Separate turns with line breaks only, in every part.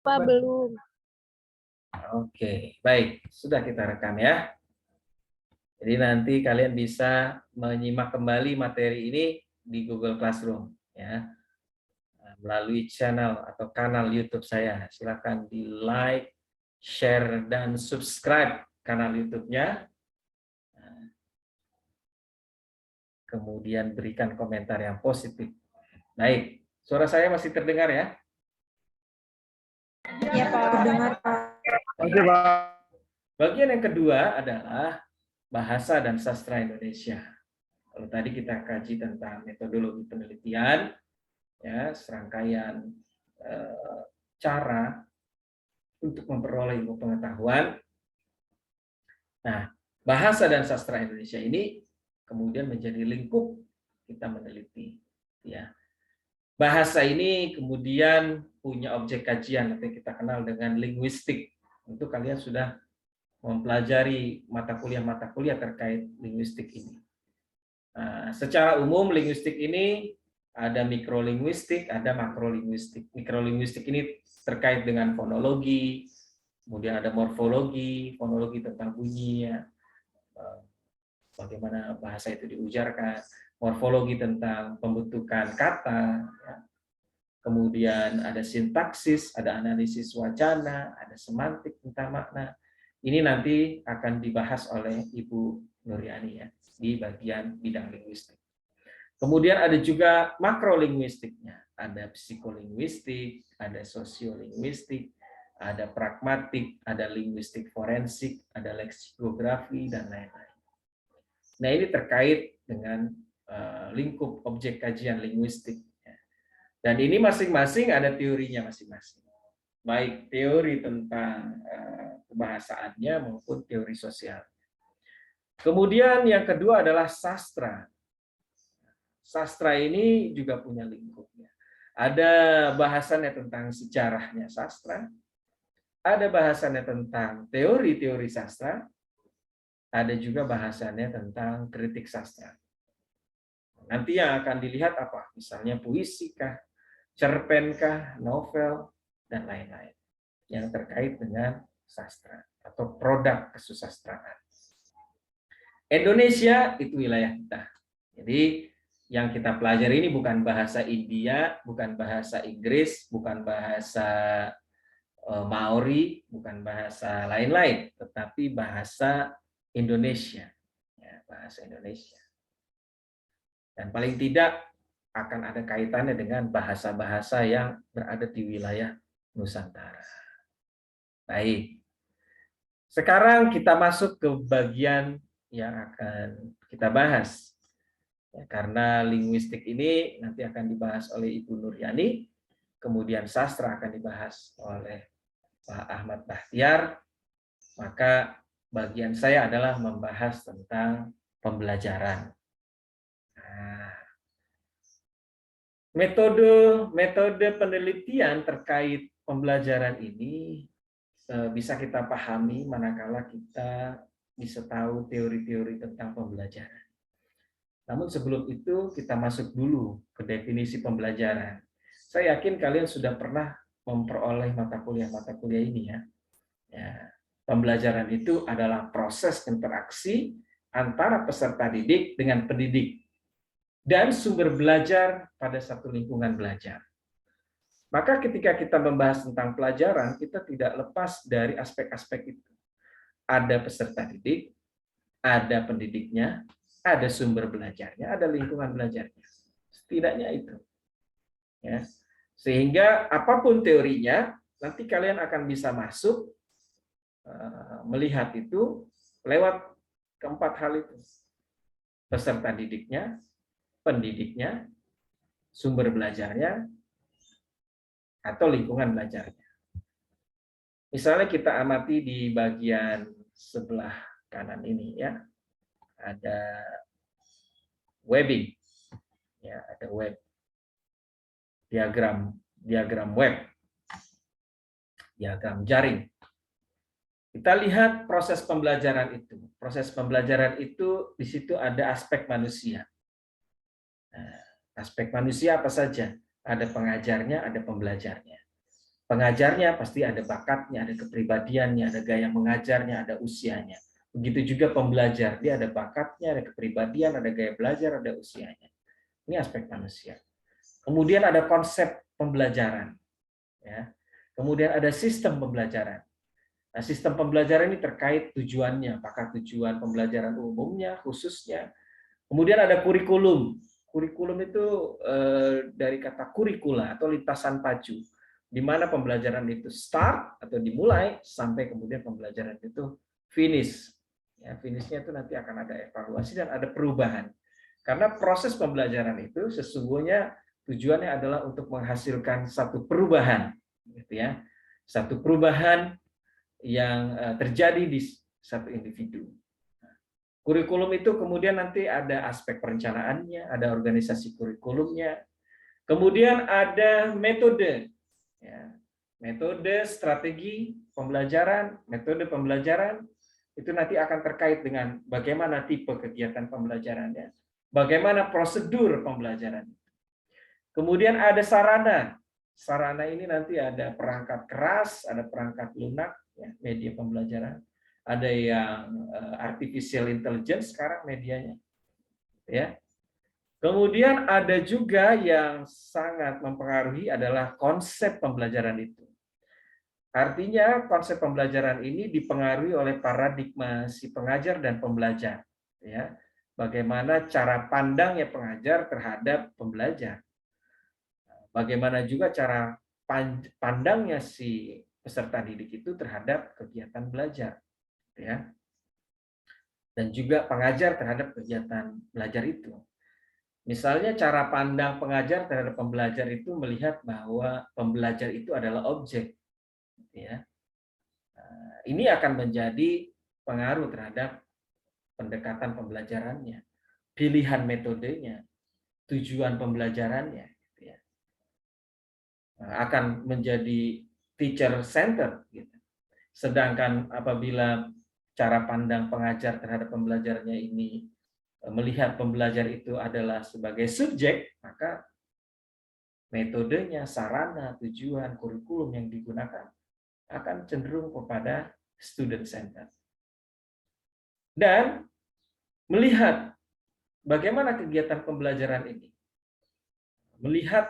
Pak, belum.
Oke, baik. Sudah kita rekam ya. Jadi nanti kalian bisa menyimak kembali materi ini di Google Classroom ya, melalui channel atau kanal YouTube saya. Silakan di like, share, dan subscribe kanal YouTube-nya. Kemudian berikan komentar yang positif. Baik, suara saya masih terdengar ya?
Iya, Pak.
Dengar, Pak.
Oke, Pak.
Bagian yang kedua adalah bahasa dan sastra Indonesia. Kalau tadi kita kaji tentang metodologi penelitian, ya, serangkaian cara untuk memperoleh ilmu pengetahuan. Nah, bahasa dan sastra Indonesia ini kemudian menjadi lingkup kita meneliti. Ya, bahasa ini kemudian punya objek kajian atau yang kita kenal dengan linguistik. Untuk kalian sudah mempelajari mata kuliah terkait linguistik ini. Nah, secara umum linguistik ini ada mikrolinguistik, ada makrolinguistik. Mikrolinguistik ini terkait dengan fonologi, kemudian ada morfologi, fonologi tentang bunyi, ya, bagaimana bahasa itu diujarkan, morfologi tentang pembentukan kata, ya. Kemudian ada sintaksis, ada analisis wacana, ada semantik tentang makna. Ini nanti akan dibahas oleh Ibu Nuryani ya, di bagian bidang linguistik. Kemudian ada juga makrolinguistiknya, ada psikolinguistik, ada sosiolinguistik, ada pragmatik, ada linguistik forensik, ada leksikografi, dan lain-lain. Nah, ini terkait dengan lingkup objek kajian linguistik. Dan ini masing-masing ada teorinya masing-masing. Baik teori tentang kebahasaannya maupun teori sosial. Kemudian yang kedua adalah sastra. Sastra ini juga punya lingkupnya. Ada bahasannya tentang sejarahnya sastra, ada bahasannya tentang teori-teori sastra, ada juga bahasannya tentang kritik sastra. Nanti yang akan dilihat apa? Misalnya puisi kah, cerpen kah, novel, dan lain-lain yang terkait dengan sastra atau produk kesusastraan. Indonesia itu wilayah kita. Jadi yang kita pelajari ini bukan bahasa India, bukan bahasa Inggris, bukan bahasa Maori, bukan bahasa lain-lain, tetapi bahasa Indonesia. Ya, bahasa Indonesia. Dan paling tidak akan ada kaitannya dengan bahasa-bahasa yang berada di wilayah Nusantara. Baik. Sekarang kita masuk ke bagian yang akan kita bahas. Ya, karena linguistik ini nanti akan dibahas oleh Ibu Nuryani, kemudian sastra akan dibahas oleh Pak Ahmad Bahtiar, maka bagian saya adalah membahas tentang pembelajaran. Nah, metode penelitian terkait pembelajaran ini bisa kita pahami manakala kita bisa tahu teori-teori tentang pembelajaran. Namun sebelum itu kita masuk dulu ke definisi pembelajaran. Saya yakin kalian sudah pernah memperoleh mata kuliah ini ya. Pembelajaran itu adalah proses interaksi antara peserta didik dengan pendidik dan sumber belajar pada satu lingkungan belajar. Maka ketika kita membahas tentang pelajaran, kita tidak lepas dari aspek-aspek itu. Ada peserta didik, ada pendidiknya, ada sumber belajarnya, ada lingkungan belajarnya. Setidaknya itu. Ya. Sehingga apapun teorinya, nanti kalian akan bisa masuk, melihat itu lewat keempat hal itu. Peserta didiknya, pendidiknya, sumber belajarnya, atau lingkungan belajarnya. Misalnya kita amati di bagian sebelah kanan ini ya, ada webbing, ya ada web, diagram web, diagram jaring. Kita lihat proses pembelajaran itu. Proses pembelajaran itu di situ ada aspek manusia. Nah, aspek manusia apa saja? Ada pengajarnya, ada pembelajarnya. Pengajarnya pasti ada bakatnya, ada kepribadiannya, ada gaya mengajarnya, ada usianya. Begitu juga pembelajar, dia ada bakatnya, ada kepribadian, ada gaya belajar, ada usianya. Ini aspek manusia. Kemudian ada konsep pembelajaran, ya. Kemudian ada sistem pembelajaran. Nah, sistem pembelajaran ini terkait tujuannya, apakah tujuan pembelajaran umumnya, khususnya. Kemudian ada kurikulum. Kurikulum itu dari kata kurikula atau lintasan pacu, di mana pembelajaran itu start atau dimulai sampai kemudian pembelajaran itu finish. Ya, finishnya itu nanti akan ada evaluasi dan ada perubahan. Karena proses pembelajaran itu sesungguhnya tujuannya adalah untuk menghasilkan satu perubahan, gitu ya, satu perubahan yang terjadi di satu individu. Kurikulum itu kemudian nanti ada aspek perencanaannya, ada organisasi kurikulumnya, kemudian ada metode, ya, metode, strategi pembelajaran itu nanti akan terkait dengan bagaimana tipe kegiatan pembelajarannya, bagaimana prosedur pembelajaran. Kemudian ada sarana. Sarana ini nanti ada perangkat keras, ada perangkat lunak, ya, media pembelajaran. Ada yang artificial intelligence sekarang medianya, ya. Kemudian ada juga yang sangat mempengaruhi adalah konsep pembelajaran itu. Artinya konsep pembelajaran ini dipengaruhi oleh paradigma si pengajar dan pembelajar, ya. Bagaimana cara pandangnya pengajar terhadap pembelajar. Bagaimana juga cara pandangnya si peserta didik itu terhadap kegiatan belajar, ya, dan juga pengajar terhadap kegiatan belajar itu. Misalnya cara pandang pengajar terhadap pembelajar itu melihat bahwa pembelajar itu adalah objek, ya. Ini akan menjadi pengaruh terhadap pendekatan pembelajarannya, pilihan metodenya, tujuan pembelajarannya, gitu ya. Akan menjadi teacher center, gitu. Sedangkan apabila cara pandang pengajar terhadap pembelajarnya ini melihat pembelajar itu adalah sebagai subjek, maka metodenya, sarana, tujuan, kurikulum yang digunakan akan cenderung kepada student center. Dan melihat bagaimana kegiatan pembelajaran ini. Melihat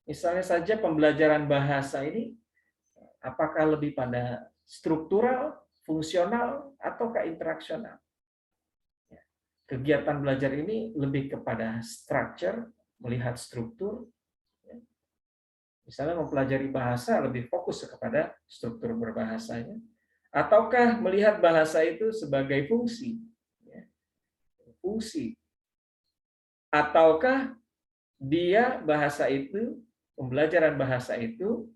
misalnya saja pembelajaran bahasa ini apakah lebih pada struktural, fungsional, ataukah interaksional. Kegiatan belajar ini lebih kepada structure, melihat struktur. Misalnya mempelajari bahasa lebih fokus kepada struktur berbahasanya, ataukah melihat bahasa itu sebagai fungsi, fungsi, ataukah dia bahasa itu, pembelajaran bahasa itu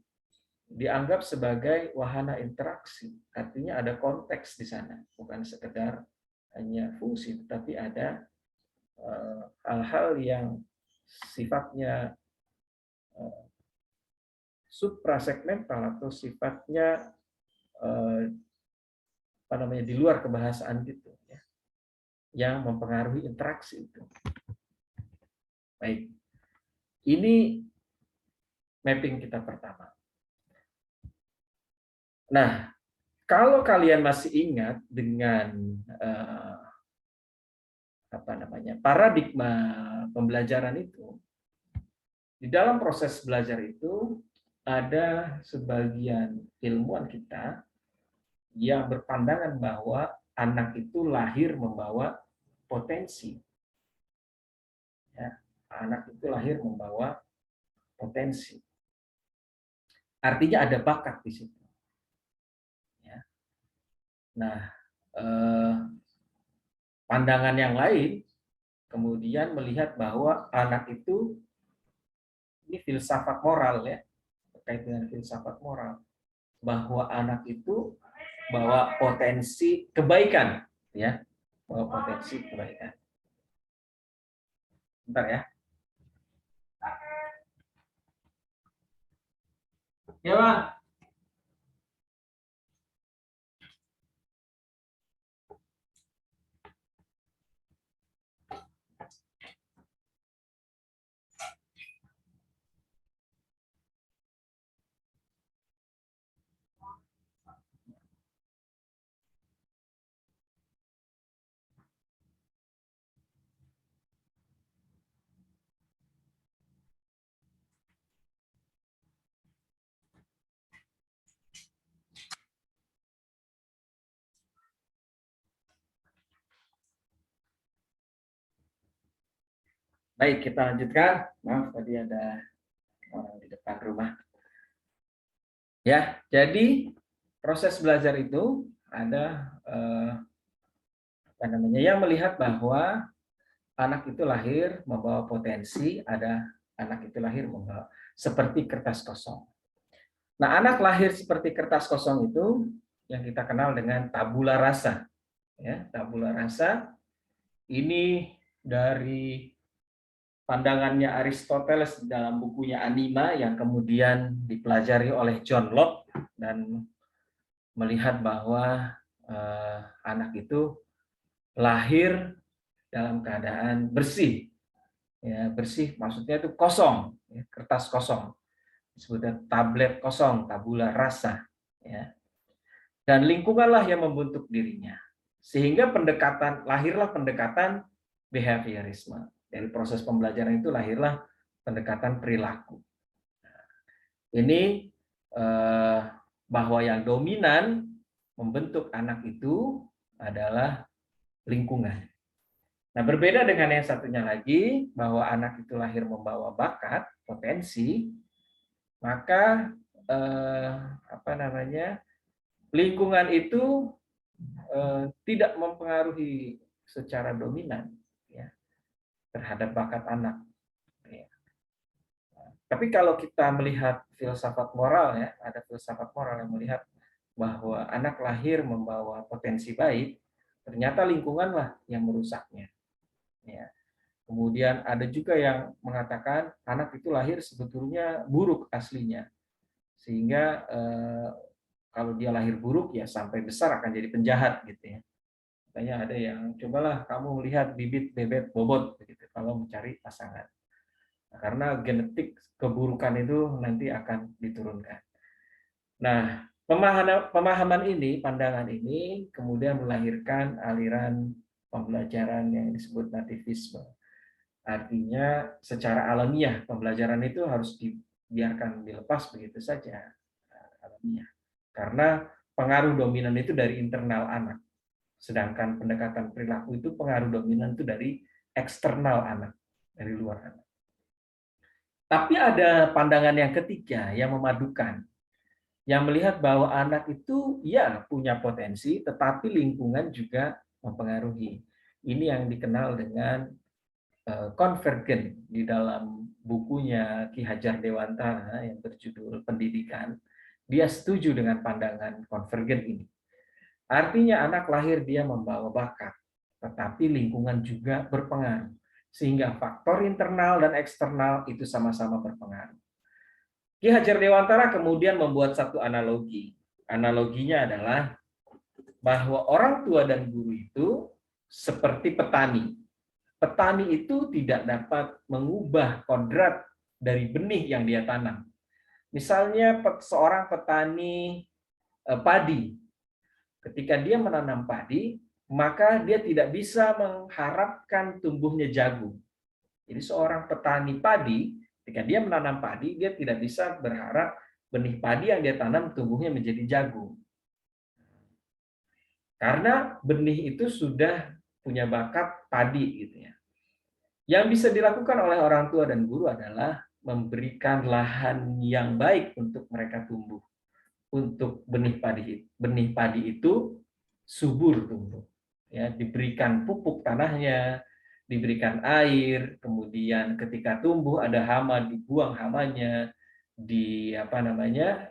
dianggap sebagai wahana interaksi, artinya ada konteks di sana, bukan sekedar hanya fungsi, tetapi ada hal-hal yang sifatnya suprasegmental atau sifatnya apa namanya di luar kebahasaan gitu, ya, yang mempengaruhi interaksi itu. Baik, ini mapping kita pertama. Nah, kalau kalian masih ingat dengan apa namanya paradigma pembelajaran itu, di dalam proses belajar itu ada sebagian ilmuwan kita yang berpandangan bahwa anak itu lahir membawa potensi. Ya, anak itu lahir membawa potensi. Artinya ada bakat di situ. Ya. Nah, pandangan yang lain kemudian melihat bahwa anak itu ini filsafat moral, ya, terkait dengan filsafat moral, bahwa anak itu bawa potensi kebaikan, ya, bawa potensi kebaikan. Bentar ya. Ya, Bang. Baik, kita lanjutkan. Maaf, tadi ada orang di depan rumah. Ya, jadi proses belajar itu ada apa namanya, yang melihat bahwa anak itu lahir membawa potensi, ada anak itu lahir membawa seperti kertas kosong. Nah, anak lahir seperti kertas kosong itu yang kita kenal dengan tabula rasa. Ya, tabula rasa ini dari pandangannya Aristoteles dalam bukunya Anima yang kemudian dipelajari oleh John Locke dan melihat bahwa anak itu lahir dalam keadaan bersih. Ya, bersih maksudnya itu kosong, ya, kertas kosong. Disebutnya tablet kosong, tabula rasa. Ya. Dan lingkunganlah yang membentuk dirinya. Sehingga lahirlah pendekatan behaviorisme. Dari proses pembelajaran itu lahirlah pendekatan perilaku. Ini bahwa yang dominan membentuk anak itu adalah lingkungan. Nah, berbeda dengan yang satunya lagi, bahwa anak itu lahir membawa bakat, potensi, maka apa namanya, lingkungan itu tidak mempengaruhi secara dominan ya, terhadap bakat anak. Ya. Tapi kalau kita melihat filsafat moral, ya, ada filsafat moral yang melihat bahwa anak lahir membawa potensi baik, ternyata lingkunganlah yang merusaknya. Ya. Kemudian ada juga yang mengatakan anak itu lahir sebetulnya buruk aslinya, sehingga kalau dia lahir buruk ya sampai besar akan jadi penjahat gitu ya. Makanya ada yang cobalah kamu melihat bibit bebet bobot begitu kalau mencari pasangan. Nah, karena genetik keburukan itu nanti akan diturunkan. Nah, pemahaman ini, pandangan ini kemudian melahirkan aliran pembelajaran yang disebut nativisme. Artinya secara alamiah pembelajaran itu harus dibiarkan dilepas begitu saja alamiah. Karena pengaruh dominan itu dari internal anak. Sedangkan pendekatan perilaku itu pengaruh dominan itu dari eksternal anak, dari luar anak. Tapi ada pandangan yang ketiga yang memadukan, yang melihat bahwa anak itu ya punya potensi, tetapi lingkungan juga mempengaruhi. Ini yang dikenal dengan konvergen di dalam bukunya Ki Hajar Dewantara yang berjudul Pendidikan. Dia setuju dengan pandangan konvergen ini. Artinya anak lahir dia membawa bakat, tetapi lingkungan juga berpengaruh. Sehingga faktor internal dan eksternal itu sama-sama berpengaruh. Ki Hajar Dewantara kemudian membuat satu analogi. Analoginya adalah bahwa orang tua dan guru itu seperti petani. Petani itu tidak dapat mengubah kodrat dari benih yang dia tanam. Misalnya seorang petani padi, ketika dia menanam padi, maka dia tidak bisa mengharapkan tumbuhnya jagung. Jadi seorang petani padi, ketika dia menanam padi, dia tidak bisa berharap benih padi yang dia tanam tumbuhnya menjadi jagung. Karena benih itu sudah punya bakat padi gitu ya. Yang bisa dilakukan oleh orang tua dan guru adalah memberikan lahan yang baik untuk mereka tumbuh. Untuk benih padi itu subur tumbuh. Ya, diberikan pupuk tanahnya, diberikan air, kemudian ketika tumbuh ada hama dibuang hamanya,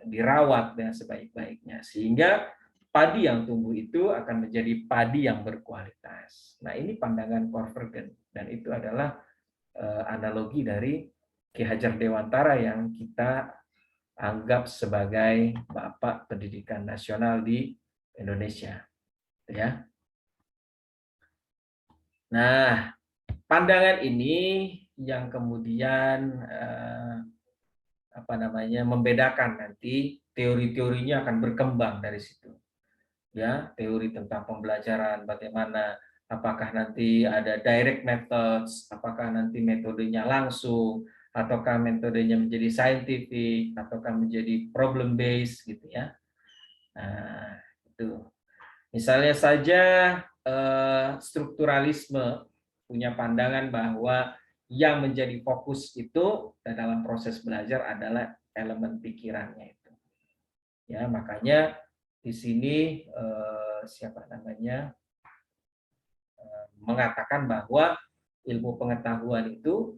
dirawat dengan sebaik-baiknya sehingga padi yang tumbuh itu akan menjadi padi yang berkualitas. Nah, ini pandangan konvergen dan itu adalah analogi dari Ki Hajar Dewantara yang kita anggap sebagai bapak pendidikan nasional di Indonesia, ya. Nah, pandangan ini yang kemudian membedakan nanti teori-teorinya akan berkembang dari situ. Ya, teori tentang pembelajaran bagaimana, apakah nanti ada direct methods, apakah nanti metodenya langsung, ataukah metodenya menjadi scientific, ataukah menjadi problem based gitu ya. Nah, itu. Misalnya saja strukturalisme punya pandangan bahwa yang menjadi fokus itu dalam proses belajar adalah elemen pikirannya itu. Ya, makanya di sini siapa namanya mengatakan bahwa ilmu pengetahuan itu,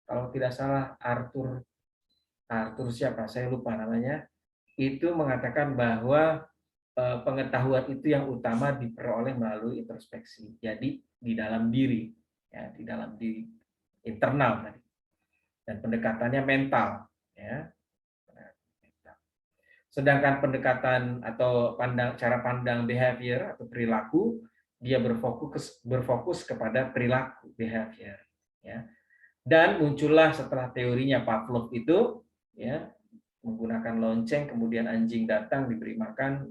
kalau tidak salah Arthur siapa, saya lupa namanya, itu mengatakan bahwa pengetahuan itu yang utama diperoleh melalui introspeksi. Jadi di dalam diri, ya, di dalam diri internal tadi. Dan pendekatannya mental, ya. Sedangkan pendekatan atau cara pandang behavior atau perilaku, dia berfokus kepada perilaku behavior, ya. Dan muncullah setelah teorinya Pavlov itu, ya, menggunakan lonceng, kemudian anjing datang diberi makan,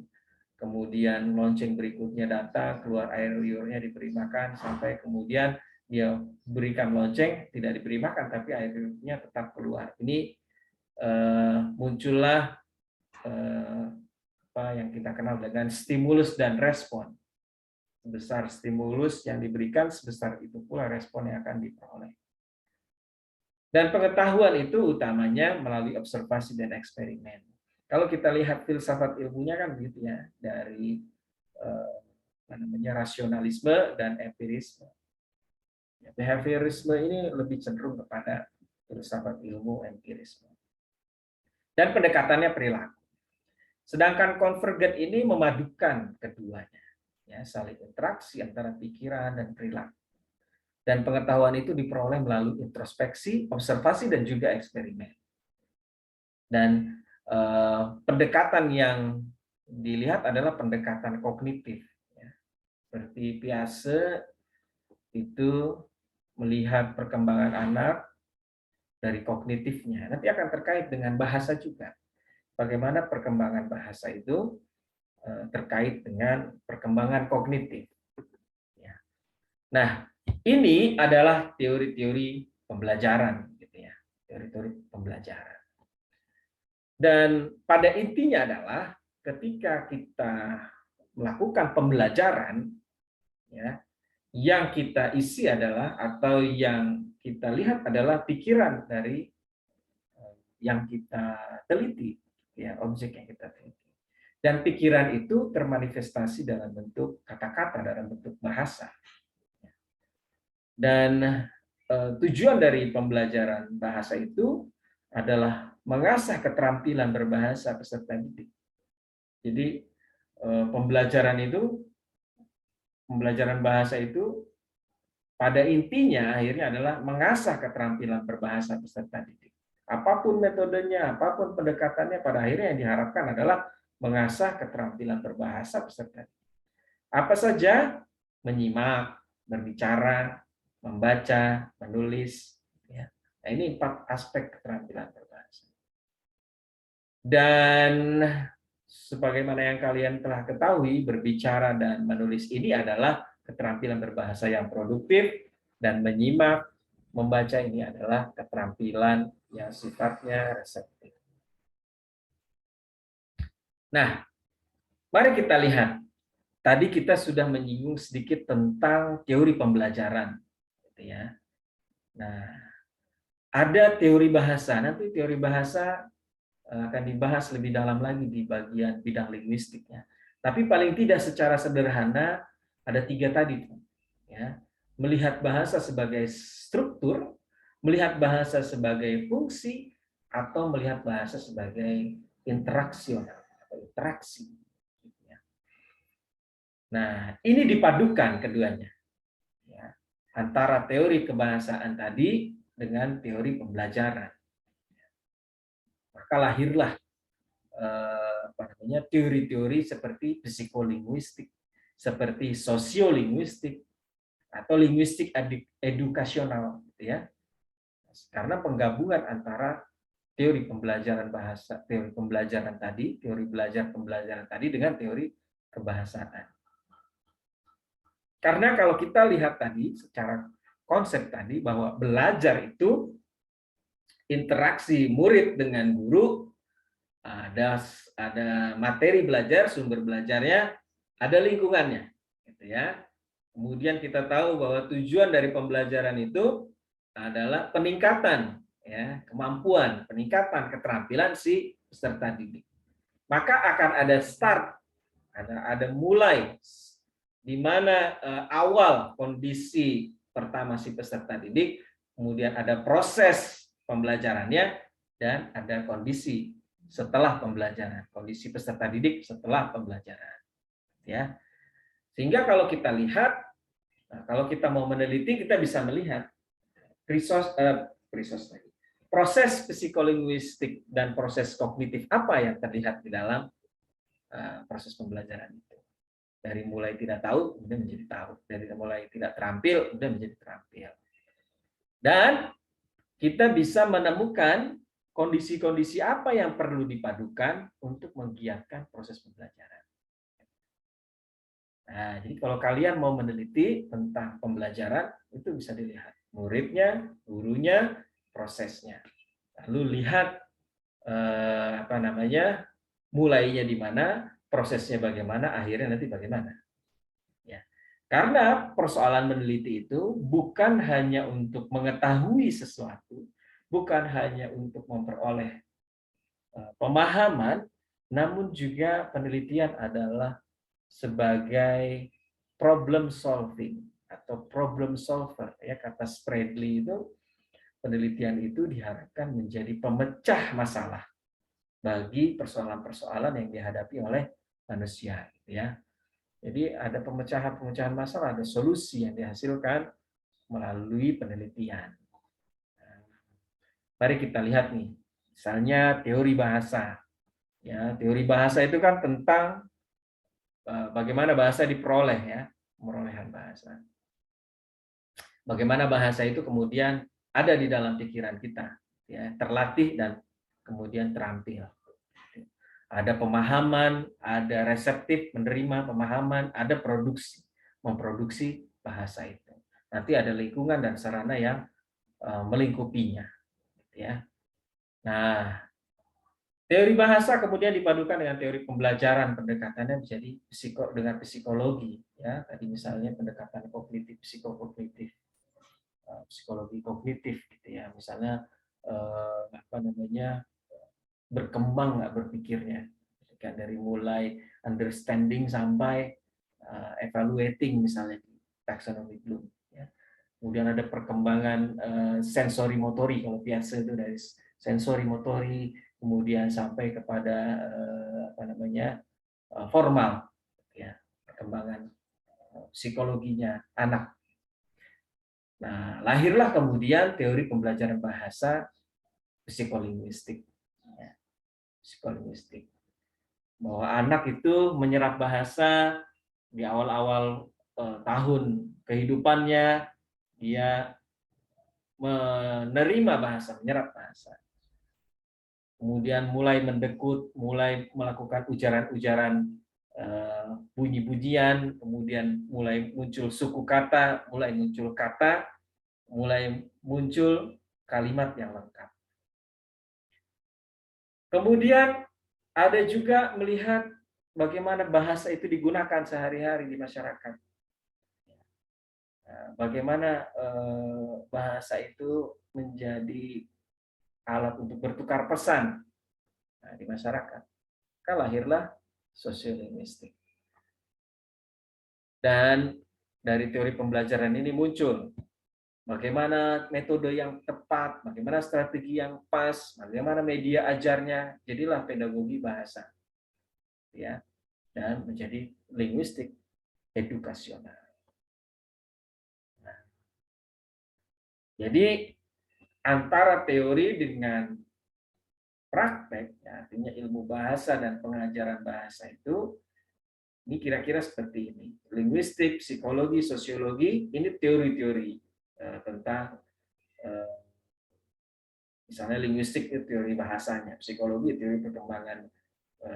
kemudian lonceng berikutnya datang, keluar air liurnya diberi makan, sampai kemudian dia berikan lonceng, tidak diberi makan, tapi air liurnya tetap keluar. Ini muncullah apa yang kita kenal dengan stimulus dan respon. Sebesar stimulus yang diberikan, sebesar itu pula respon yang akan diperoleh. Dan pengetahuan itu utamanya melalui observasi dan eksperimen. Kalau kita lihat filsafat ilmunya kan gitu ya, dari rasionalisme dan empirisme. Behaviorisme ini lebih cenderung kepada filsafat ilmu empirisme. Dan pendekatannya perilaku. Sedangkan konvergen ini memadukan keduanya, ya, saling interaksi antara pikiran dan perilaku. Dan pengetahuan itu diperoleh melalui introspeksi, observasi, dan juga eksperimen. Dan pendekatan yang dilihat adalah pendekatan kognitif. Ya. Seperti Piaget itu melihat perkembangan anak dari kognitifnya. Nanti akan terkait dengan bahasa juga. Bagaimana perkembangan bahasa itu terkait dengan perkembangan kognitif. Ya. Nah, ini adalah teori-teori pembelajaran, gitu ya, teori-teori pembelajaran. Dan pada intinya adalah ketika kita melakukan pembelajaran, ya, yang kita isi adalah atau yang kita lihat adalah pikiran dari yang kita teliti, ya, objek yang kita teliti. Dan pikiran itu termanifestasi dalam bentuk kata-kata, dalam bentuk bahasa. Dan tujuan dari pembelajaran bahasa itu adalah mengasah keterampilan berbahasa peserta didik. Jadi pembelajaran bahasa itu pada intinya akhirnya adalah mengasah keterampilan berbahasa peserta didik. Apapun metodenya, apapun pendekatannya, pada akhirnya yang diharapkan adalah mengasah keterampilan berbahasa peserta didik. Apa saja? Menyimak, berbicara, membaca, menulis. Ya. Nah, ini 4 aspek keterampilan berbahasa. Dan sebagaimana yang kalian telah ketahui, berbicara dan menulis ini adalah keterampilan berbahasa yang produktif, dan menyimak, membaca ini adalah keterampilan yang sifatnya reseptif. Nah, mari kita lihat. Tadi kita sudah menyinggung sedikit tentang teori pembelajaran, gitu ya. Nah, ada teori bahasa. Nanti teori bahasa akan dibahas lebih dalam lagi di bagian bidang linguistiknya. Tapi paling tidak secara sederhana ada 3 tadi, ya. Melihat bahasa sebagai struktur, melihat bahasa sebagai fungsi, atau melihat bahasa sebagai interaksional atau interaksi. Nah, ini dipadukan keduanya, ya, antara teori kebahasaan tadi dengan teori pembelajaran. Maka lahirlah teori-teori seperti psikolinguistik, seperti sosiolinguistik, atau linguistik edukasional, gitu ya. Karena penggabungan antara teori pembelajaran bahasa, teori pembelajaran tadi, teori belajar pembelajaran tadi dengan teori kebahasaan. Karena kalau kita lihat tadi secara konsep tadi bahwa belajar itu interaksi murid dengan guru, ada materi belajar, sumber belajarnya, ada lingkungannya, gitu ya. Kemudian kita tahu bahwa tujuan dari pembelajaran itu adalah peningkatan ya, kemampuan, peningkatan keterampilan si peserta didik. Maka akan ada start, ada mulai di mana awal kondisi pertama si peserta didik, kemudian ada proses pembelajarannya, dan ada kondisi setelah pembelajaran, kondisi peserta didik setelah pembelajaran. Ya, sehingga kalau kita lihat, kalau kita mau meneliti, kita bisa melihat proses psikolinguistik dan proses kognitif apa yang terlihat di dalam proses pembelajaran itu. Dari mulai tidak tahu, kemudian menjadi tahu. Dari mulai tidak terampil, kemudian menjadi terampil. Dan kita bisa menemukan kondisi-kondisi apa yang perlu dipadukan untuk menggiatkan proses pembelajaran. Nah, jadi kalau kalian mau meneliti tentang pembelajaran, itu bisa dilihat muridnya, gurunya, prosesnya. Lalu lihat mulainya di mana, prosesnya bagaimana, akhirnya nanti bagaimana. Ya. Karena persoalan meneliti itu bukan hanya untuk mengetahui sesuatu, bukan hanya untuk memperoleh pemahaman, namun juga penelitian adalah sebagai problem solving atau problem solver. Ya, kata Spradley itu, penelitian itu diharapkan menjadi pemecah masalah bagi persoalan-persoalan yang dihadapi oleh manusia, ya. Jadi ada pemecahan masalah, ada solusi yang dihasilkan melalui penelitian. Mari kita lihat nih, misalnya teori bahasa. Ya, teori bahasa itu kan tentang bagaimana bahasa diperoleh, ya, perolehan bahasa. Bagaimana bahasa itu kemudian ada di dalam pikiran kita, ya, terlatih dan kemudian terampil. Ada pemahaman, ada reseptif menerima pemahaman, ada produksi, memproduksi bahasa itu. Nanti ada lingkungan dan sarana yang melingkupinya, ya. Nah, teori bahasa kemudian dipadukan dengan teori pembelajaran, pendekatannya menjadi dengan psikologi, ya. Tadi misalnya pendekatan kognitif, psikokognitif, psikologi kognitif, gitu ya. Misalnya berkembang nggak berpikirnya, dari mulai understanding sampai evaluating, misalnya di taxonomy Bloom. Ya. Kemudian ada perkembangan sensori motori, kalau Piaget itu dari sensori motori, kemudian sampai kepada formal, ya, perkembangan psikologinya anak. Nah, lahirlah kemudian teori pembelajaran bahasa psikolinguistik. Ya, psikolinguistik. Bahwa anak itu menyerap bahasa di awal-awal tahun kehidupannya, dia menerima bahasa, menyerap bahasa. Kemudian mulai mendekut, mulai melakukan ujaran-ujaran bunyi-bunyian, kemudian mulai muncul suku kata, mulai muncul kata, mulai muncul kalimat yang lengkap. Kemudian ada juga melihat bagaimana bahasa itu digunakan sehari-hari di masyarakat. Bagaimana bahasa itu menjadi alat untuk bertukar pesan di masyarakat. Maka lahirlah sosiolinguistik. Dan dari teori pembelajaran ini muncul bagaimana metode yang tepat, bagaimana strategi yang pas, bagaimana media ajarnya, jadilah pedagogi bahasa, ya, dan menjadi linguistik edukasional. Nah, jadi antara teori dengan praktek, ya, artinya ilmu bahasa dan pengajaran bahasa itu, ini kira-kira seperti ini. Linguistik, psikologi, sosiologi, ini teori-teori tentang misalnya linguistik itu teori bahasanya, psikologi teori perkembangan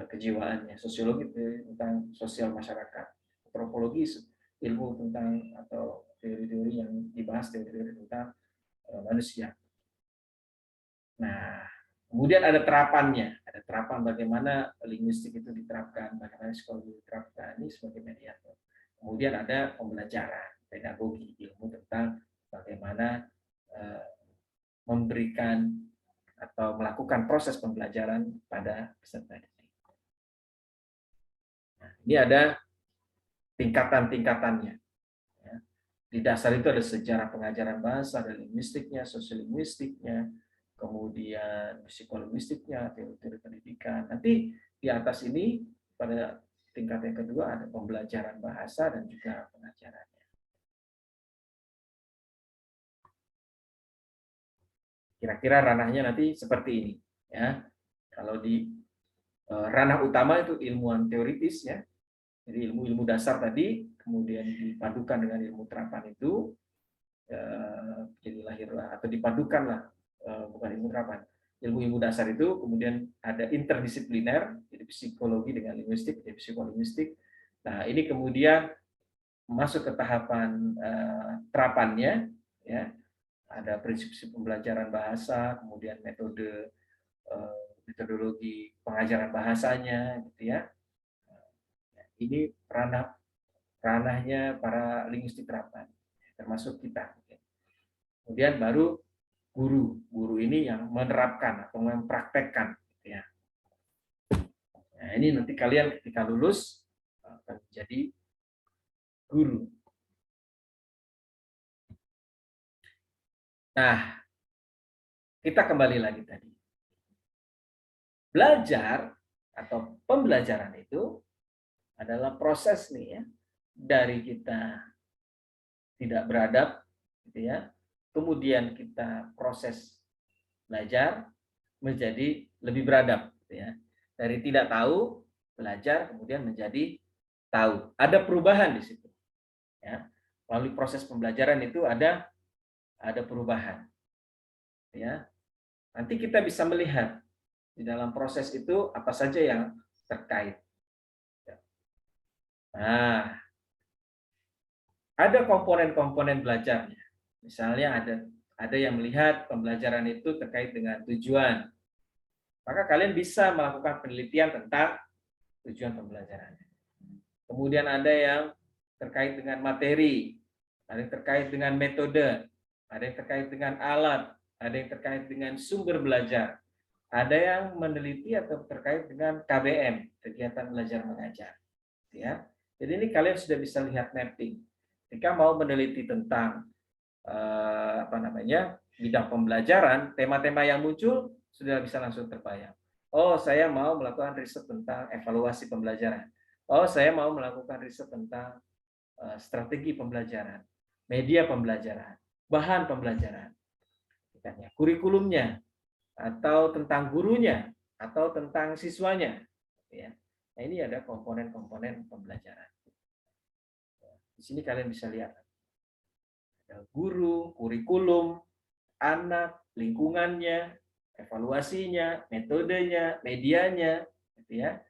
kejiwaannya, sosiologi teori tentang sosial masyarakat, antropologi ilmu tentang atau teori-teori yang dibahas, teori-teori tentang manusia. Nah, kemudian ada terapannya, ada terapan bagaimana linguistik itu diterapkan, bagaimana psikologi diterapkan, ini sebagai mediator. Kemudian ada pembelajaran, pedagogi, ilmu tentang bagaimana memberikan atau melakukan proses pembelajaran pada peserta didik. Nah, ini ada tingkatan-tingkatannya. Ya. Di dasar itu ada sejarah pengajaran bahasa, ada linguistiknya, sosiolinguistiknya, kemudian psikolinguistiknya, teori-teori pendidikan. Nanti di atas ini pada tingkat yang kedua ada pembelajaran bahasa dan juga pengajarannya. Kira-kira ranahnya nanti seperti ini, ya. Kalau di ranah utama itu ilmuwan teoritis, ya. Jadi ilmu-ilmu dasar tadi kemudian dipadukan dengan ilmu terapan itu, jadi lahirlah atau dipadukanlah, bukan ilmu terapan, ilmu-ilmu dasar itu kemudian ada interdisipliner, jadi psikologi dengan linguistik, jadi psikolinguistik. Nah ini kemudian masuk ke tahapan terapannya, ya. Ada prinsip-prinsip pembelajaran bahasa, kemudian metodologi pengajaran bahasanya, gitu ya. Ini ranahnya para linguistik terapan, termasuk kita. Kemudian baru guru ini yang menerapkan atau mempraktekkan, gitu ya. Nah ini nanti kalian ketika lulus akan menjadi guru. Nah, kita kembali lagi tadi. Belajar atau pembelajaran itu adalah proses nih ya, dari kita tidak beradab, gitu ya, kemudian kita proses belajar menjadi lebih beradab, gitu ya. Dari tidak tahu belajar kemudian menjadi tahu. Ada perubahan di situ, ya. Melalui proses pembelajaran itu ada perubahan, ya. Nanti kita bisa melihat di dalam proses itu apa saja yang terkait. Nah, ada komponen-komponen belajarnya. Misalnya ada yang melihat pembelajaran itu terkait dengan tujuan. Maka kalian bisa melakukan penelitian tentang tujuan pembelajaran. Kemudian ada yang terkait dengan materi, ada yang terkait dengan metode, ada yang terkait dengan alat, ada yang terkait dengan sumber belajar, ada yang meneliti atau terkait dengan KBM, kegiatan belajar mengajar. Ya. Jadi ini kalian sudah bisa lihat mapping. Jika mau meneliti tentang bidang pembelajaran, tema-tema yang muncul sudah bisa langsung terbayang. Oh, saya mau melakukan riset tentang evaluasi pembelajaran. Oh, saya mau melakukan riset tentang strategi pembelajaran, media pembelajaran, bahan pembelajaran, kurikulumnya, atau tentang gurunya, atau tentang siswanya. Ya. Nah, ini ada komponen-komponen pembelajaran. Di sini kalian bisa lihat ada guru, kurikulum, anak, lingkungannya, evaluasinya, metodenya, medianya, gitu ya.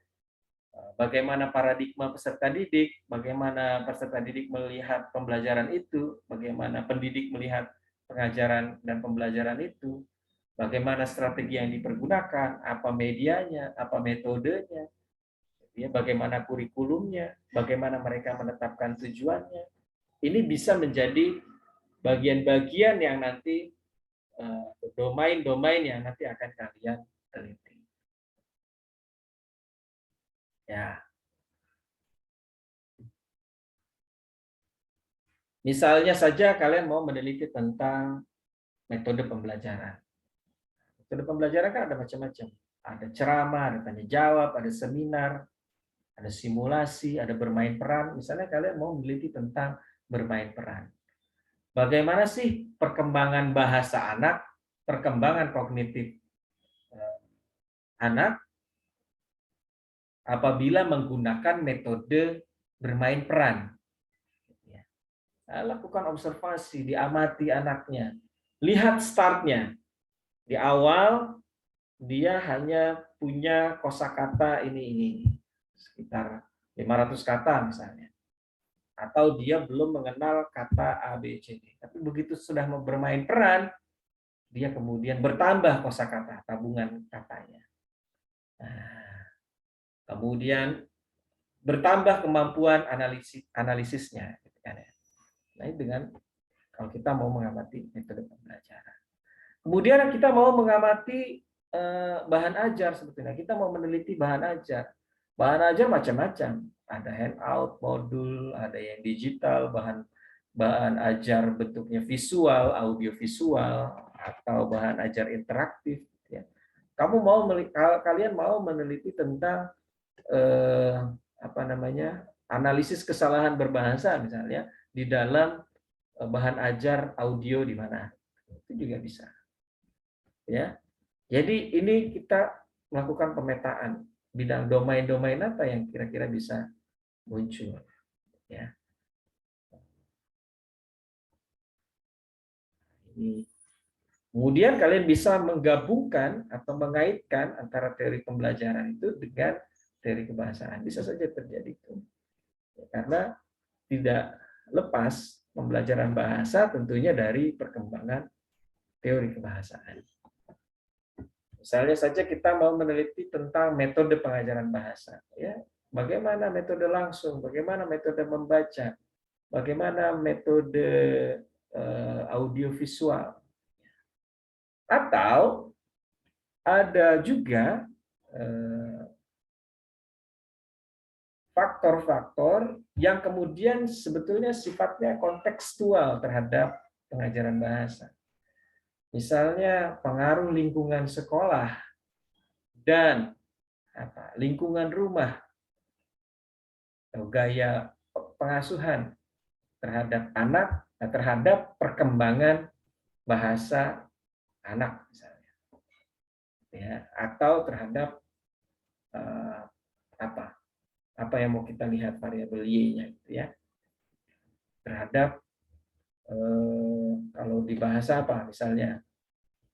Bagaimana paradigma peserta didik, bagaimana peserta didik melihat pembelajaran itu, bagaimana pendidik melihat pengajaran dan pembelajaran itu, bagaimana strategi yang dipergunakan, apa medianya, apa metodenya, ya, bagaimana kurikulumnya, bagaimana mereka menetapkan tujuannya. Ini bisa menjadi bagian-bagian yang nanti domain-domain yang nanti akan kalian teliti. Ya. Misalnya saja kalian mau meneliti tentang metode pembelajaran. Metode pembelajaran kan ada macam-macam. Ada ceramah, ada tanya jawab, ada seminar, ada simulasi, ada bermain peran. Misalnya kalian mau meneliti tentang bermain peran. Bagaimana sih perkembangan bahasa anak, perkembangan kognitif anak apabila menggunakan metode bermain peran. Lakukan observasi, diamati anaknya. Lihat startnya. Di awal dia hanya punya kosakata ini sekitar 500 kata misalnya. Atau dia belum mengenal kata A, B, C, D. Tapi begitu sudah bermain peran, dia kemudian bertambah kosakata, tabungan katanya. Nah, kemudian bertambah kemampuan analisisnya. Nah, dengan kalau kita mau mengamati metode pembelajaran. Kemudian kita mau mengamati bahan ajar sebetulnya. Kita mau meneliti bahan ajar. Bahan ajar macam-macam. Ada handout, modul, ada yang digital, bahan ajar bentuknya visual, audio visual, atau bahan ajar interaktif. Ya. Kalian mau meneliti tentang apa namanya, analisis kesalahan berbahasa misalnya di dalam bahan ajar audio di mana, itu juga bisa. Ya, jadi ini kita melakukan pemetaan bidang domain-domain apa yang kira-kira bisa muncul. Ya, ini. Kemudian kalian bisa menggabungkan atau mengaitkan antara teori pembelajaran itu dengan teori kebahasaan. Bisa saja terjadi itu. Karena tidak lepas pembelajaran bahasa tentunya dari perkembangan teori kebahasaan. Misalnya saja kita mau meneliti tentang metode pengajaran bahasa, ya, bagaimana metode langsung, bagaimana metode membaca, bagaimana metode audiovisual, atau ada juga faktor-faktor yang kemudian sebetulnya sifatnya kontekstual terhadap pengajaran bahasa. Misalnya pengaruh lingkungan sekolah dan lingkungan rumah atau gaya pengasuhan terhadap anak, terhadap perkembangan bahasa anak misalnya, ya, atau terhadap apa yang mau kita lihat variabel y-nya, gitu ya, terhadap kalau di bahasa apa misalnya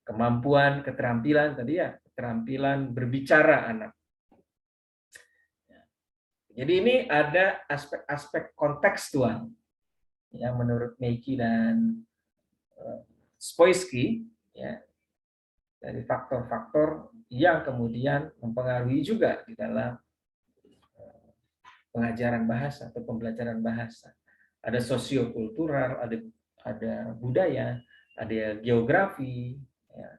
kemampuan, keterampilan tadi ya, keterampilan berbicara anak. Jadi ini ada aspek-aspek kontekstual yang menurut Meiki dan Spoisky, ya, dari faktor-faktor yang kemudian mempengaruhi juga di dalam pengajaran bahasa atau pembelajaran bahasa. Ada sosiokultural, ada budaya, ada geografi, ya,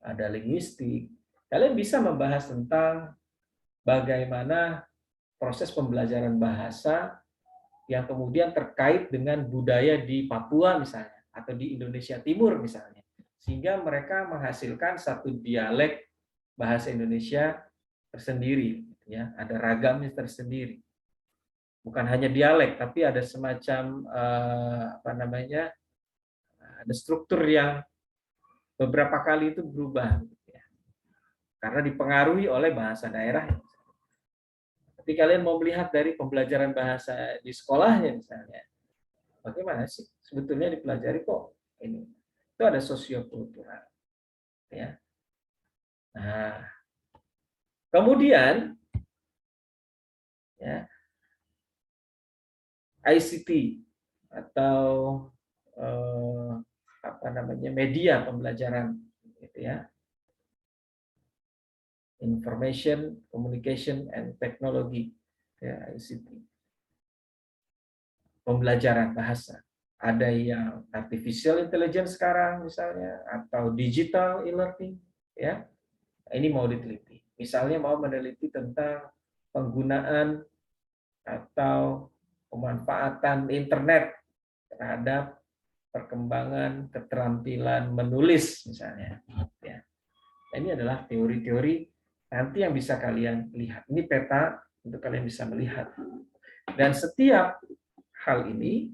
ada linguistik. Kalian bisa membahas tentang bagaimana proses pembelajaran bahasa yang kemudian terkait dengan budaya di Papua misalnya, atau di Indonesia Timur misalnya, sehingga mereka menghasilkan satu dialek bahasa Indonesia tersendiri, ya, ada ragamnya tersendiri. Bukan hanya dialek, tapi ada semacam apa namanya, ada struktur yang beberapa kali itu berubah, ya, karena dipengaruhi oleh bahasa daerah. Tapi kalian mau melihat dari pembelajaran bahasa di sekolahnya misalnya, bagaimana sih sebetulnya dipelajari kok ini? Itu ada sosiokultural, ya. Nah, kemudian ya, ICT atau apa namanya, media pembelajaran, gitu ya. Information, Communication, and Technology, ya, ICT. Pembelajaran bahasa. Ada yang artificial intelligence sekarang misalnya, atau digital e-learning, ya. Ini mau diteliti. Misalnya mau meneliti tentang penggunaan atau pemanfaatan internet terhadap perkembangan keterampilan menulis misalnya. Ya. Ini adalah teori-teori nanti yang bisa kalian lihat. Ini peta untuk kalian bisa melihat. Dan setiap hal ini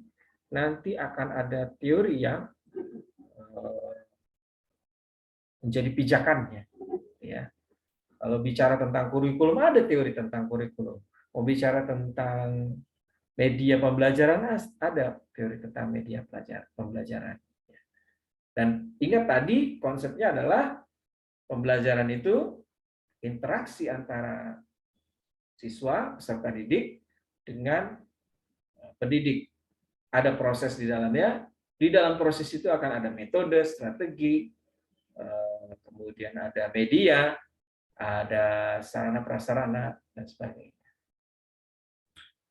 nanti akan ada teori yang menjadi pijakannya. Ya. Kalau bicara tentang kurikulum, ada teori tentang kurikulum. Mau bicara tentang media pembelajaran, ada teori tentang media pembelajaran. Dan ingat tadi konsepnya adalah pembelajaran itu interaksi antara siswa peserta didik dengan pendidik. Ada proses di dalamnya. Di dalam proses itu akan ada metode, strategi, kemudian ada media, ada sarana prasarana dan sebagainya.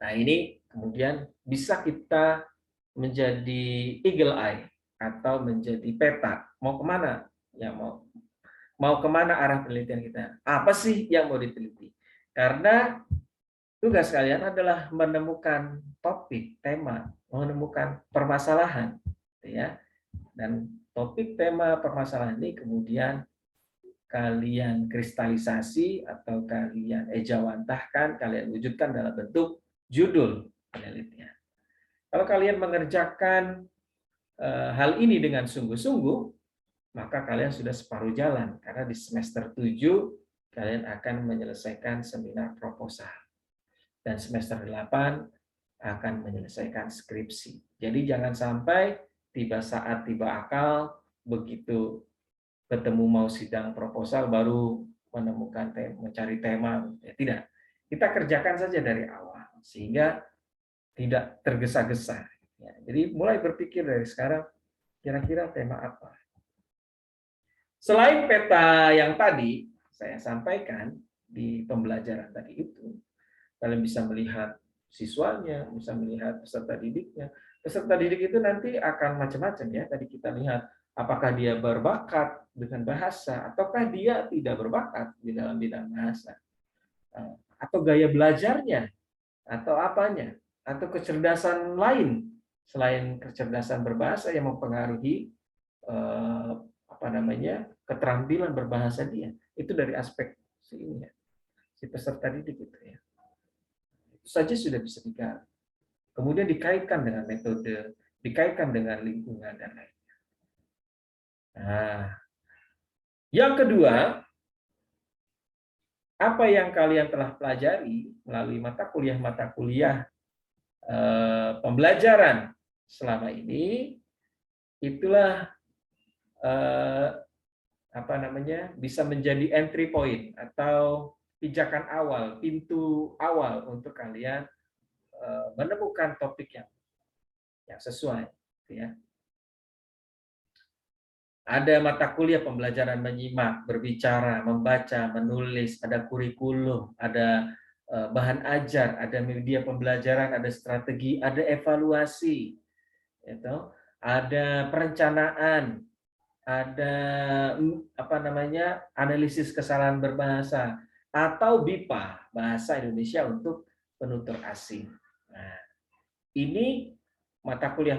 Nah, ini kemudian bisa kita menjadi eagle eye atau menjadi peta. Mau kemana Ya, mau kemana arah penelitian kita? Apa sih yang mau diteliti? Karena tugas kalian adalah menemukan topik, tema, menemukan permasalahan, ya. Dan topik, tema, permasalahan ini kemudian kalian kristalisasi atau kalian ejawantahkan, kalian wujudkan dalam bentuk judul penelitian. Kalau kalian mengerjakan hal ini dengan sungguh-sungguh, maka kalian sudah separuh jalan, karena di semester 7 kalian akan menyelesaikan seminar proposal, dan semester 8 akan menyelesaikan skripsi. Jadi jangan sampai tiba saat tiba akal, begitu ketemu mau sidang proposal baru menemukan mencari tema. Ya, tidak. Kita kerjakan saja dari awal sehingga tidak tergesa-gesa. Ya, jadi mulai berpikir dari sekarang, kira-kira tema apa. Selain peta yang tadi saya sampaikan di pembelajaran tadi itu, kalian bisa melihat siswanya, bisa melihat peserta didiknya. Peserta didik itu nanti akan macam-macam ya. Tadi kita lihat apakah dia berbakat dengan bahasa, ataukah dia tidak berbakat di dalam bidang bahasa, atau gaya belajarnya, atau apanya, atau kecerdasan lain selain kecerdasan berbahasa yang mempengaruhi apa namanya, keterampilan berbahasa dia. Itu dari aspek si peserta didik itu ya. Itu saja sudah bisa digali. Kemudian dikaitkan dengan metode, dikaitkan dengan lingkungan dan lainnya. Nah, yang kedua, apa yang kalian telah pelajari melalui mata kuliah pembelajaran selama ini, itulah apa namanya, bisa menjadi entry point atau pijakan awal, pintu awal untuk kalian menemukan topik yang sesuai, ya. Ada mata kuliah pembelajaran menyimak, berbicara, membaca, menulis, ada kurikulum, ada bahan ajar, ada media pembelajaran, ada strategi, ada evaluasi, gitu. Ada perencanaan, ada apa namanya, analisis kesalahan berbahasa, atau BIPA, bahasa Indonesia untuk penutur asing. Nah, ini mata kuliah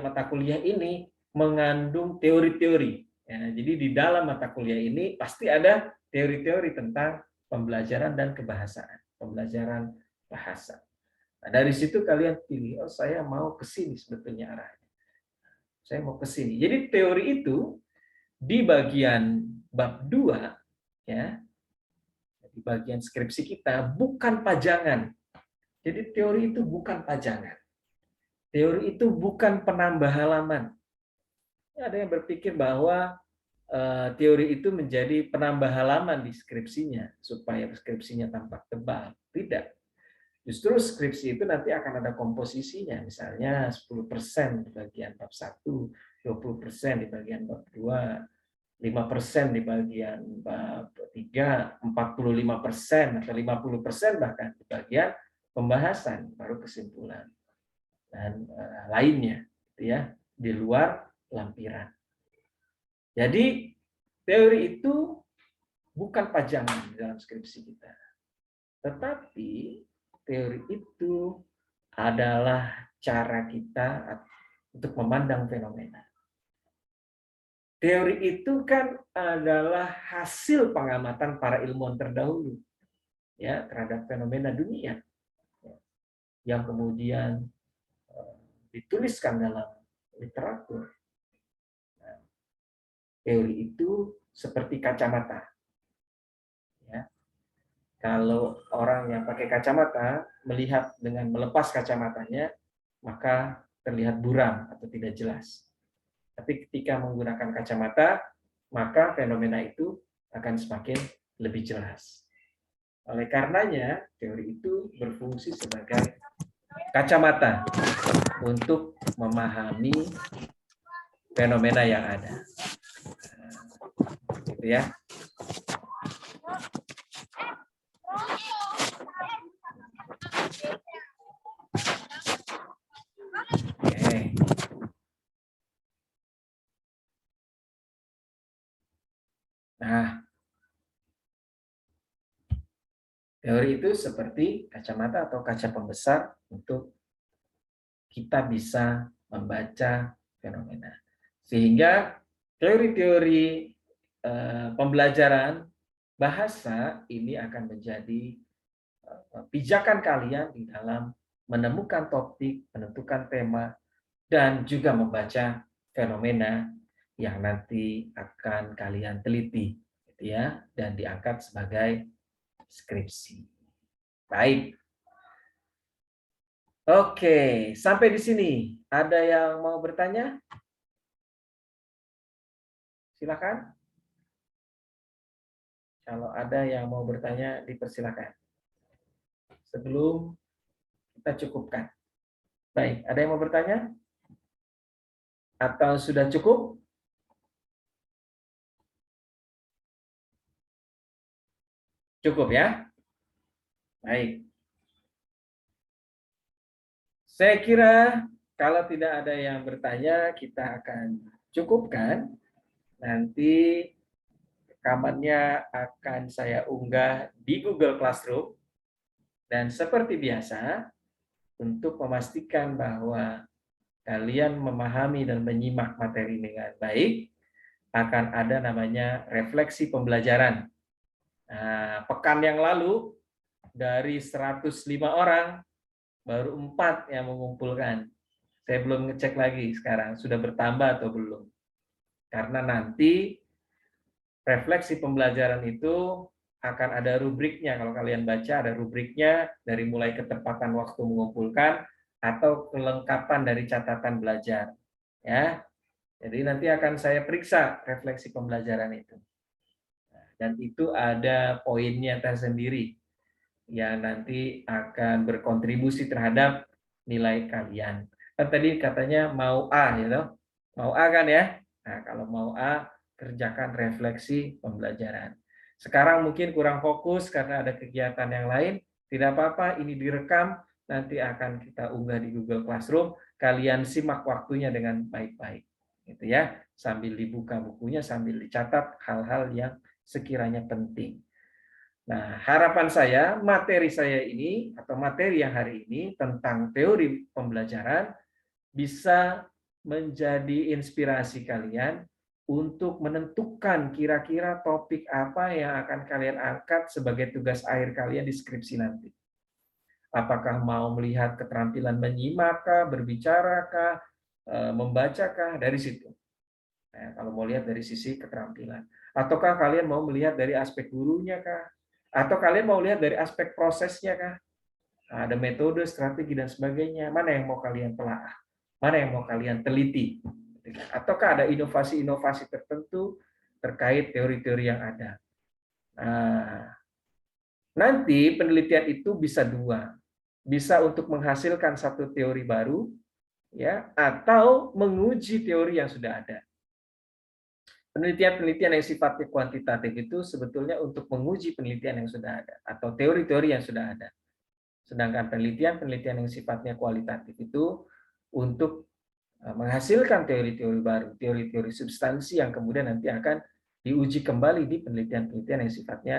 ini mengandung teori-teori. Ya, jadi di dalam mata kuliah ini pasti ada teori-teori tentang pembelajaran dan kebahasaan, pembelajaran bahasa. Nah, dari situ kalian pilih, oh saya mau ke sini sebetulnya arahnya. Saya mau ke sini. Jadi teori itu di bagian bab 2, ya, di bagian skripsi kita bukan pajangan. Jadi teori itu bukan pajangan. Teori itu bukan penambah halaman. Ada yang berpikir bahwa teori itu menjadi penambah halaman di skripsinya supaya skripsinya tampak tebal. Tidak. Justru skripsi itu nanti akan ada komposisinya, misalnya 10% di bagian bab 1, 20% di bagian bab 2, 5% di bagian bab 3, 45% atau 50% bahkan di bagian pembahasan, baru kesimpulan dan lainnya, ya, di luar lampiran. Jadi teori itu bukan pajangan dalam skripsi kita, tetapi teori itu adalah cara kita untuk memandang fenomena. Teori itu kan adalah hasil pengamatan para ilmuwan terdahulu, ya, terhadap fenomena dunia, yang kemudian dituliskan dalam literatur. Nah, teori itu seperti kacamata. Ya. Kalau orang yang pakai kacamata melihat dengan melepas kacamatanya, maka terlihat buram atau tidak jelas. Tapi ketika menggunakan kacamata, maka fenomena itu akan semakin lebih jelas. Oleh karenanya, teori itu berfungsi sebagai kacamata untuk memahami fenomena yang ada. Gitu ya. Oke. Teori itu seperti kacamata atau kaca pembesar untuk kita bisa membaca fenomena. Sehingga teori-teori pembelajaran bahasa ini akan menjadi pijakan kalian di dalam menemukan topik, menentukan tema, dan juga membaca fenomena yang nanti akan kalian teliti, gitu ya, dan diangkat sebagai skripsi. Baik. Oke, sampai di sini. Ada yang mau bertanya? Silakan. Kalau ada yang mau bertanya, dipersilakan. Sebelum kita cukupkan. Baik, ada yang mau bertanya? Atau sudah cukup? Cukup ya? Baik. Saya kira kalau tidak ada yang bertanya, kita akan cukupkan. Nanti rekamannya akan saya unggah di Google Classroom. Dan seperti biasa, untuk memastikan bahwa kalian memahami dan menyimak materi dengan baik, akan ada namanya refleksi pembelajaran. Nah, pekan yang lalu, dari 105 orang, baru 4 yang mengumpulkan. Saya belum ngecek lagi sekarang, sudah bertambah atau belum. Karena nanti refleksi pembelajaran itu akan ada rubriknya. Kalau kalian baca, ada rubriknya dari mulai ketepatan waktu mengumpulkan atau kelengkapan dari catatan belajar. Ya, jadi nanti akan saya periksa refleksi pembelajaran itu. Dan itu ada poinnya tersendiri yang nanti akan berkontribusi terhadap nilai kalian. Kan tadi katanya mau A, gitu. Mau A kan ya? Nah, kalau mau A, kerjakan refleksi pembelajaran. Sekarang mungkin kurang fokus karena ada kegiatan yang lain. Tidak apa-apa, ini direkam, nanti akan kita unggah di Google Classroom. Kalian simak waktunya dengan baik-baik, gitu ya. Sambil dibuka bukunya, sambil dicatat hal-hal yang sekiranya penting. Nah, harapan saya, materi saya ini, atau materi yang hari ini tentang teori pembelajaran, bisa menjadi inspirasi kalian untuk menentukan kira-kira topik apa yang akan kalian angkat sebagai tugas akhir kalian di skripsi nanti. Apakah mau melihat keterampilan menyimakkah, berbicarakkah, membacakah, dari situ. Nah, kalau mau lihat dari sisi keterampilan. Ataukah kalian mau melihat dari aspek gurunya kah? Atau kalian mau lihat dari aspek prosesnya kah? Nah, ada metode, strategi, dan sebagainya. Mana yang mau kalian telaah? Mana yang mau kalian teliti? Ataukah ada inovasi-inovasi tertentu terkait teori-teori yang ada? Nah, nanti penelitian itu bisa dua. Bisa untuk menghasilkan satu teori baru, ya, atau menguji teori yang sudah ada. Penelitian-penelitian yang sifatnya kuantitatif itu sebetulnya untuk menguji penelitian yang sudah ada atau teori-teori yang sudah ada. Sedangkan penelitian-penelitian yang sifatnya kualitatif itu untuk menghasilkan teori-teori baru, teori-teori substansi yang kemudian nanti akan diuji kembali di penelitian-penelitian yang sifatnya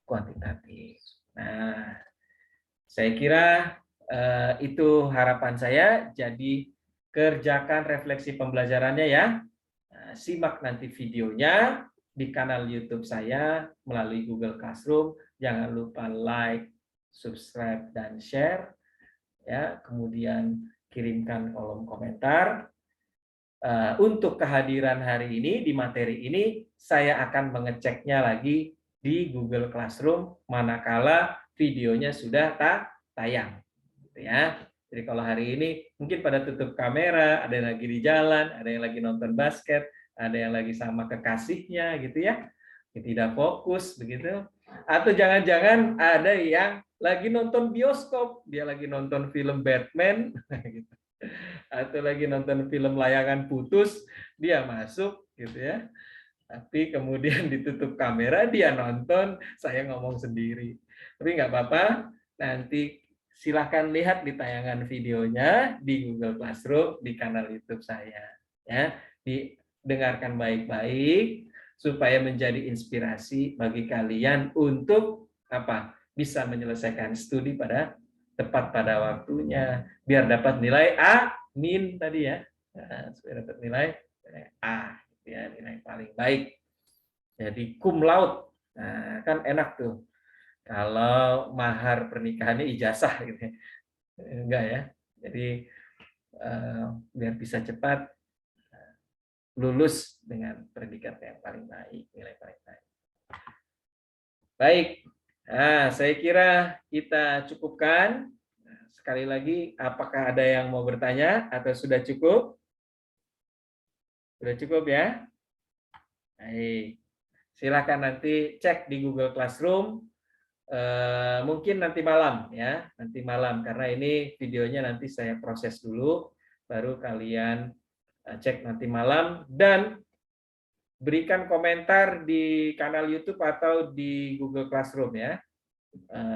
kuantitatif. Nah, saya kira itu harapan saya. Jadi kerjakan refleksi pembelajarannya ya. Nah, simak nanti videonya di kanal YouTube saya melalui Google Classroom. Jangan lupa like, subscribe, dan share. Ya, kemudian kirimkan kolom komentar. Untuk kehadiran hari ini di materi ini, saya akan mengeceknya lagi di Google Classroom manakala videonya sudah tayang. Gitu ya. Jadi kalau hari ini mungkin pada tutup kamera, ada yang lagi di jalan, ada yang lagi nonton basket, ada yang lagi sama kekasihnya gitu ya, tidak fokus begitu. Atau jangan-jangan ada yang lagi nonton bioskop, dia lagi nonton film Batman, gitu. Atau lagi nonton film layangan putus, dia masuk gitu ya. Tapi kemudian ditutup kamera, dia nonton, saya ngomong sendiri. Tapi nggak apa-apa, nanti silahkan lihat di tayangan videonya di Google Classroom, di kanal YouTube saya. Ya, didengarkan baik-baik supaya menjadi inspirasi bagi kalian untuk apa? bisa menyelesaikan studi tepat pada waktunya, biar dapat nilai A min tadi ya, supaya dapat nilai A, gitu ya, nilai paling baik. Jadi cum laude, nah, kan enak tuh. Kalau mahar pernikahannya ijazah gitu ya. Enggak ya. Jadi biar bisa cepat lulus dengan predikat yang paling baik, nilai paling baik. Baik, nah, saya kira kita cukupkan. Sekali lagi, apakah ada yang mau bertanya atau sudah cukup? Sudah cukup ya? Baik, silakan nanti cek di Google Classroom. Mungkin nanti malam ya, nanti malam karena ini videonya nanti saya proses dulu, baru kalian cek nanti malam dan berikan komentar di kanal YouTube atau di Google Classroom ya,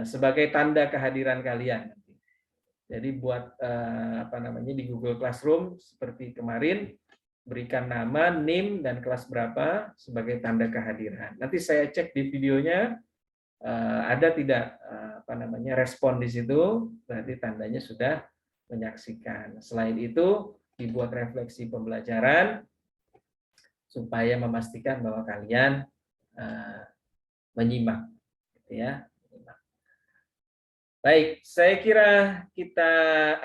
sebagai tanda kehadiran kalian. Jadi buat apa namanya di Google Classroom seperti kemarin, berikan nama, NIM dan kelas berapa sebagai tanda kehadiran. Nanti saya cek di videonya ada tidak apa namanya respon di situ, berarti tandanya sudah menyaksikan. Selain itu dibuat refleksi pembelajaran supaya memastikan bahwa kalian menyimak, gitu ya. Baik, saya kira kita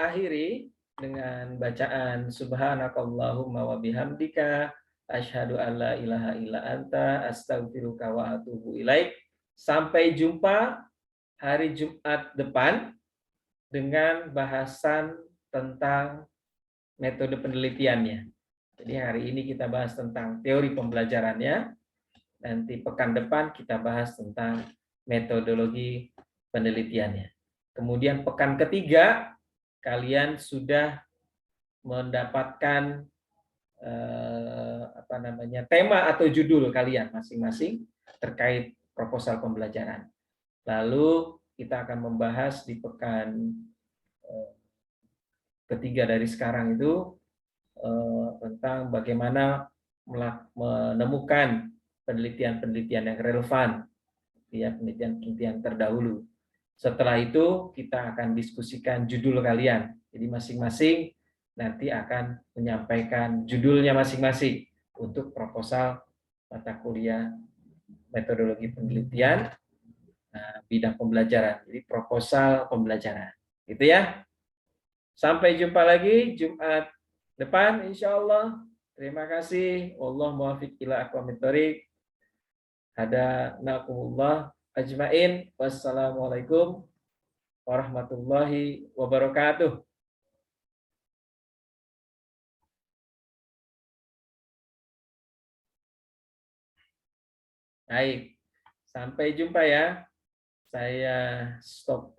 akhiri dengan bacaan subhanakallahumma wa bihamdika asyhadu an la ilaha illa anta astaghfiruka wa atubu ilaik. Sampai jumpa hari Jumat depan dengan bahasan tentang metode penelitiannya. Jadi hari ini kita bahas tentang teori pembelajarannya, nanti pekan depan kita bahas tentang metodologi penelitiannya. Kemudian pekan ketiga kalian sudah mendapatkan apa namanya tema atau judul kalian masing-masing terkait proposal pembelajaran. Lalu kita akan membahas di pekan ketiga dari sekarang itu tentang bagaimana menemukan penelitian-penelitian yang relevan, ya, penelitian-penelitian terdahulu. Setelah itu kita akan diskusikan judul kalian. Jadi masing-masing nanti akan menyampaikan judulnya masing-masing untuk proposal mata kuliah metodologi penelitian bidang pembelajaran. Jadi proposal pembelajaran. Gitu ya. Sampai jumpa lagi Jumat depan insya Allah. Terima kasih. Allah muwaffiq ila aqwamit thoriq. Hada nakumullah ajmain. Wassalamualaikum warahmatullahi wabarakatuh. Baik, sampai jumpa ya. Saya stop.